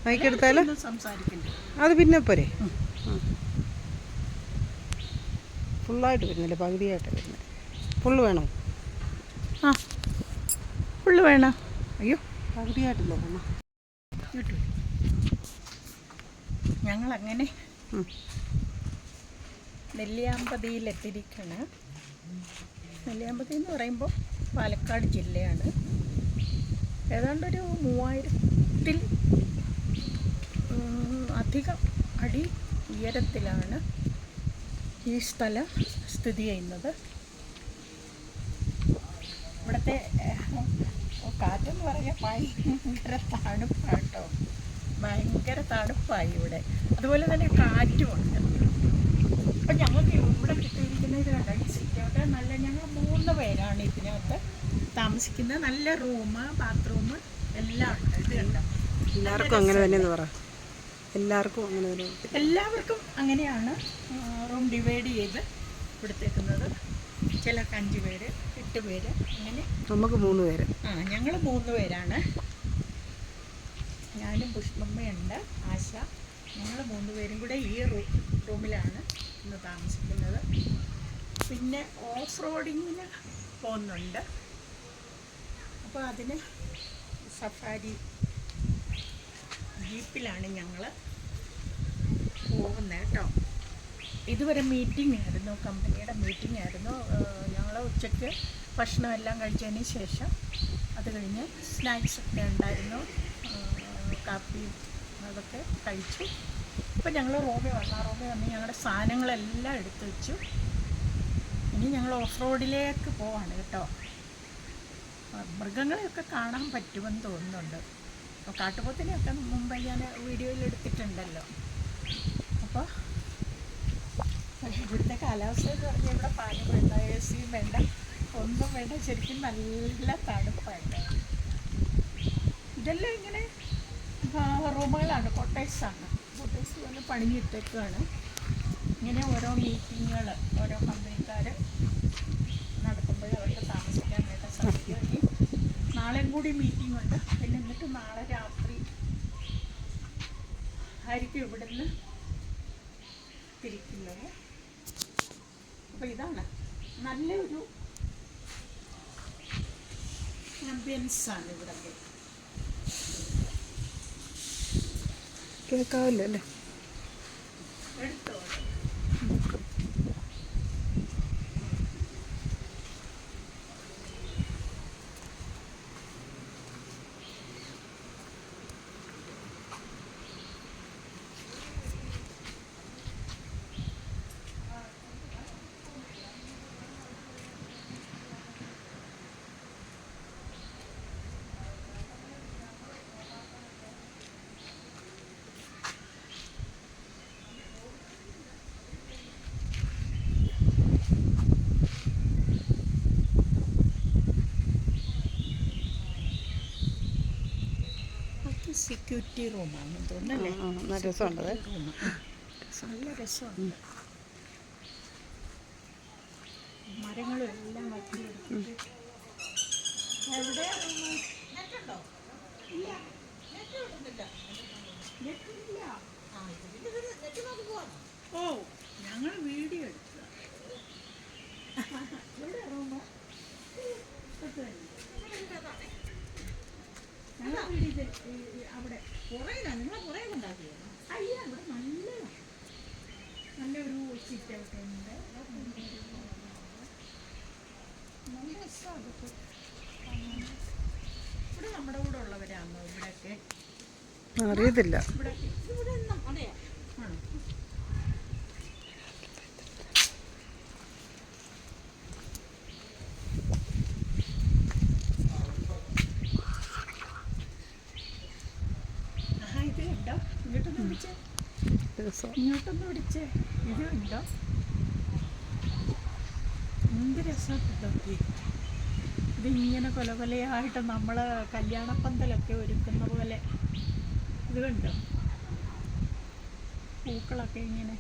മൈക്കെടുത്താലോ അത് പിന്നെ പോരെ ഫുള്ളായിട്ട് വരുന്നില്ല പകുതിയായിട്ട് വരുന്നത് ഫുള്ള് വേണോ ആ ഫുള്ള് വേണം അയ്യോ പകുതിയായിട്ടില്ല വേണം ഞങ്ങളങ്ങനെ നെല്ലിയാമ്പതിയിലെത്തിയിരിക്കുകയാണ്. നെല്ലിയാമ്പതി എന്ന് പറയുമ്പോൾ പാലക്കാട് ജില്ലയാണ്. ഏതാണ്ടൊരു 3000-ൽ അധികം അടി ഉയരത്തിലാണ് ഈ സ്ഥലം സ്ഥിതി ചെയ്യുന്നത്. ഇവിടുത്തെ കാറ്റെന്ന് പറഞ്ഞാൽ ഭയങ്കര തണുപ്പാണ് കേട്ടോ, ഭയങ്കര തണുപ്പായി ഇവിടെ. അതുപോലെ തന്നെ കാറ്റുമുണ്ട്. അപ്പം ഞങ്ങൾക്ക് ഇവിടെ കിട്ടിയിരിക്കുന്നത് സിറ്റൗട്ട് നല്ല, ഞങ്ങൾ 3 പേരാണ് ഇതിനകത്ത് താമസിക്കുന്നത്. നല്ല റൂം, ബാത്റൂം എല്ലാം ഉണ്ട്. ഇത് കണ്ടോ, എല്ലാവർക്കും അങ്ങനെ തന്നെ പറ, എല്ലാവർക്കും അങ്ങനെ തന്നെ, എല്ലാവർക്കും അങ്ങനെയാണ് റൂം ഡിവൈഡ് ചെയ്ത് കൊടുത്തേക്കുന്നത്. ചിലർക്ക് 5 പേര്, 8 പേര്, അങ്ങനെ. നമുക്ക് 3 പേര്. ഞങ്ങൾ 3 പേരാണ്. ഞാനും പുഷ്പമ്മയുണ്ട്, ആശ. ഞങ്ങൾ 3 പേരും കൂടെ ഈ റൂമിലാണ് ഇന്ന് താമസിക്കുന്നത്. പിന്നെ ഓഫ് റോഡിങ്ങിന് പോകുന്നുണ്ട്. അപ്പോൾ അതിന് സഫാരി ജീപ്പിലാണ് ഞങ്ങൾ പോകുന്നത് കേട്ടോ. ഇതുവരെ മീറ്റിംഗ് ആയിരുന്നു, കമ്പനിയുടെ മീറ്റിംഗ് ആയിരുന്നു. ഞങ്ങൾ ഉച്ചയ്ക്ക് ഭക്ഷണമെല്ലാം കഴിച്ചതിന് ശേഷം അത് കഴിഞ്ഞ് സ്നാക്സൊക്കെ ഉണ്ടായിരുന്നു, കാപ്പിയും അതൊക്കെ കഴിച്ചു. ഇപ്പം ഞങ്ങൾ റൂമിൽ വന്ന് ഞങ്ങളുടെ സാധനങ്ങളെല്ലാം എടുത്തു വെച്ചു. ഇനി ഞങ്ങൾ ഓഫ് റോഡിലേക്ക് പോവാണ് കേട്ടോ. മൃഗങ്ങളെയൊക്കെ കാണാൻ പറ്റുമെന്ന് തോന്നുന്നുണ്ട്. അപ്പോൾ കാട്ടുപോത്തിനെയൊക്കെ മുമ്പ് ഞാൻ വീഡിയോയിൽ എടുത്തിട്ടുണ്ടല്ലോ. അപ്പോൾ ഇവിടുത്തെ കാലാവസ്ഥ എന്ന് പറഞ്ഞാൽ ഇവിടെ പാലും വേണ്ട, AC വേണ്ട, ഒന്നും വേണ്ട. ശരിക്കും നല്ല തണുപ്പായിട്ട്. ഇതെല്ലാം ഇങ്ങനെ റൂമുകളാണ്, കോട്ടേഴ്സാണ്. കോട്ടേഴ്സ് പോലെ പണിഞ്ഞിട്ടേക്കാണ്. ഇങ്ങനെ ഓരോ മീറ്റിങ്ങുകൾ ഓരോ കമ്പനിക്കാർ നടത്തുമ്പോൾ അവർക്ക് താമസിക്കാനായിട്ട് സാധിക്കും. ഇനി നാളെയും കൂടി മീറ്റിംഗ് ഉണ്ട്. പിന്നെ എന്നിട്ട് നാളെ രാത്രി ആയിരിക്കും ഇവിടുന്ന് തിരിക്കുന്നത്. അപ്പോൾ ഇതാണ് നല്ലൊരു ആംബിയൻസാണ് ഇവിടൊക്കെ. കേൾക്കാവില്ല അല്ലേ? എടുത്തോ. സെക്യൂരിറ്റി റൂമാണെന്ന് തോന്നുന്നല്ലേ? നല്ല രസമുണ്ട്, നല്ല രസമുണ്ട്. മരങ്ങളും എല്ലാം വയ്ക്കി. എവിടെ നെറ്റുണ്ടോ? ഇല്ല, നെറ്റ് കിട്ടുന്നില്ല. നെറ്റില്ല. ഓ, ഞങ്ങൾ വീഡിയോ എടുക്കുക. എവിടെ റൂമ്? അവിടെ പുറയിലാണ്, നിങ്ങളെ പുറകെ ഉണ്ടാക്കിയത്. അയ്യ, ഇവിടെ നല്ലൊരു സിറ്റൗട്ട് ഉണ്ട്. നല്ല രസമാണ് അതൊക്കെ. ഇവിടെ നമ്മുടെ കൂടെ ഉള്ളവരാണോ ഇവിടെയൊക്കെ? അറിയത്തില്ല. ഇവിടെ അതെയോ? ആണോ? ഇത് ഉണ്ടോ? ഇങ്ങോട്ടൊന്ന് പിടിച്ചേ, ഇങ്ങോട്ടൊന്ന് പിടിച്ചേ. ഇത് ഉണ്ടോ? എന്ത് രസമാക്കി. ഇതിങ്ങനെ കൊലകൊലയായിട്ട് നമ്മൾ കല്യാണപ്പന്തലൊക്കെ ഒരുക്കുന്ന പോലെ. ഇത് കണ്ടോ? പൂക്കളൊക്കെ ഇങ്ങനെ.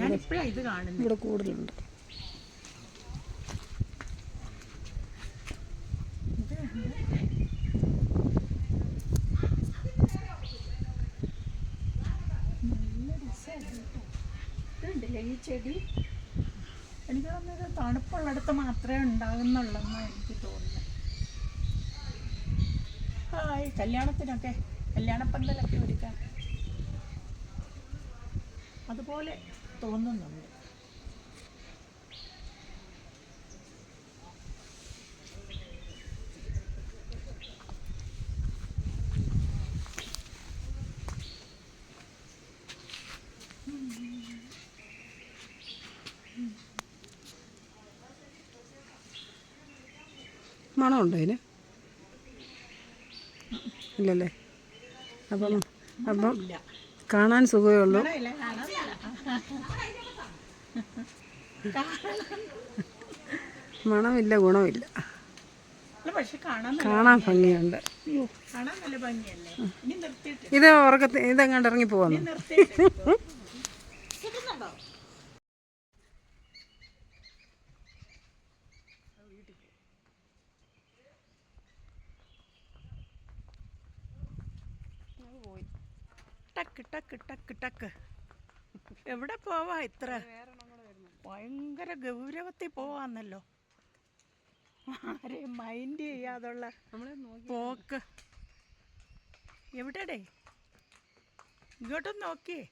ഞാനിപ്പോഴാണ് ഇത് കാണുന്നത്. ഇവിടെ കൂടുതലുണ്ട്. ചെടി എനിക്ക് തോന്നുന്നത് തണുപ്പുള്ളിടത്ത് മാത്രമേ ഉണ്ടാകുന്നുള്ളെന്നാണ് എനിക്ക് തോന്നുന്നത്. ഈ കല്യാണത്തിനൊക്കെ കല്യാണപ്പന്തലൊക്കെ ഒരുക്കാൻ അതുപോലെ തോന്നുന്നുണ്ട്. മണമുണ്ടോ ഇതിന്? ഇല്ലല്ലേ? അപ്പം ഇല്ല, കാണാൻ സുഖമേ ഉള്ളൂ. മണമില്ല, മണമില്ല, ഗുണമില്ല. പക്ഷെ കാണാൻ ഭംഗിയുണ്ട്. കാണാൻ നല്ല ഭംഗിയല്ലേ? ഇനി നിർത്തിയിട്ട് ഇത് ഇതെങ്ങാണ്ട് ഇറങ്ങി പോവാന്ന്. ടക്ക് ടക്ക് ടക്ക് ടക്ക്. എവിടെ പോവാ ഇത്ര? ഭയങ്കര ഗൗരവത്തിൽ പോവാന്നല്ലോ. ആരെയും മൈൻഡ് ചെയ്യാതുള്ള പോക്ക്. എവിടെടേ? ഇങ്ങോട്ടും നോക്കിയേ.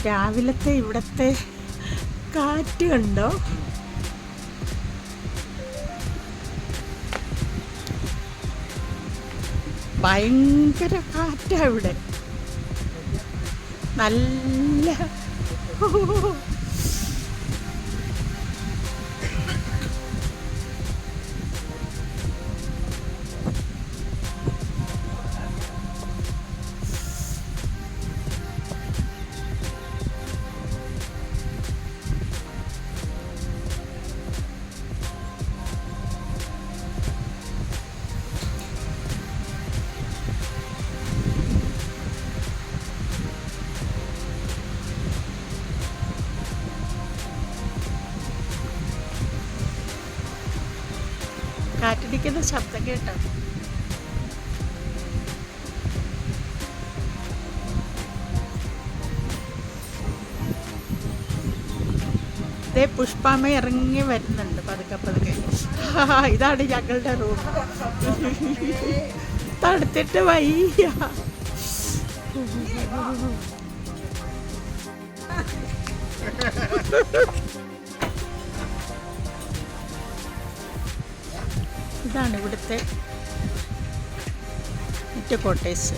രാവിലത്തെ ഇവിടുത്തെ കാറ്റ് കണ്ടോ? ഭയങ്കര കാറ്റാ ഇവിടെ, നല്ല കാറ്റടിക്കുന്ന ശബ്ദം കേട്ടോ. ഇതേ പുഷ്പാമ്മ ഇറങ്ങി വരുന്നുണ്ട് പതുക്കെ പതുക്കെ. ഇതാണ് ഞങ്ങളുടെ റൂം. തടുത്തിട്ട് വയ്യ. ഇതാണ് ഇവിടുത്തെ മറ്റു കോട്ടേഴ്സ്.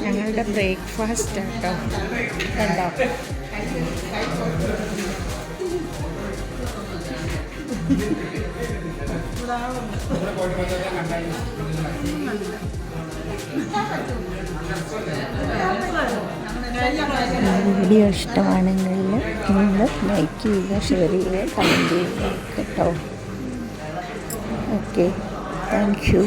ഞങ്ങളുടെ ബ്രേക്ക്ഫാസ്റ്റ് കേട്ടോ കണ്ടോ. വീഡിയോ ഇഷ്ടമാണെങ്കിൽ നിങ്ങൾ ലൈക്ക് ചെയ്യുക, ഷെയർ ചെയ്യുക, കമൻറ്റ് ചെയ്യുക കേട്ടോ. Okay, thank you.